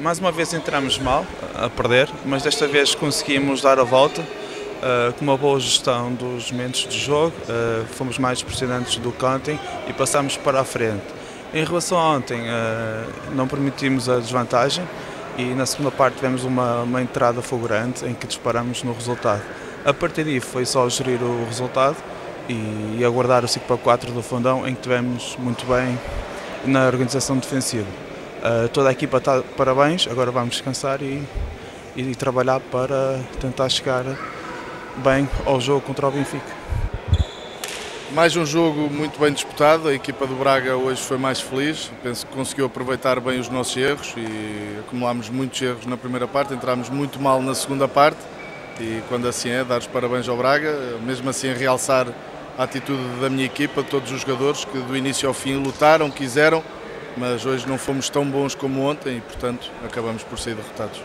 Mais uma vez entramos mal, a perder, mas desta vez conseguimos dar a volta com uma boa gestão dos momentos de jogo, fomos mais pressionantes do que ontem e passamos para a frente. Em relação a ontem, não permitimos a desvantagem e na segunda parte tivemos uma entrada fulgurante em que disparamos no resultado. A partir daí foi só gerir o resultado e aguardar o 5-4 do Fundão, em que tivemos muito bem na organização defensiva. Toda a equipa está de parabéns, agora vamos descansar e trabalhar para tentar chegar bem ao jogo contra o Benfica. Mais um jogo muito bem disputado, a equipa do Braga hoje foi mais feliz, penso que conseguiu aproveitar bem os nossos erros e acumulámos muitos erros na primeira parte, entramos muito mal na segunda parte e quando assim é, dar os parabéns ao Braga, mesmo assim realçar a atitude da minha equipa, de todos os jogadores que do início ao fim lutaram, quiseram, mas hoje não fomos tão bons como ontem e portanto acabamos por sair derrotados.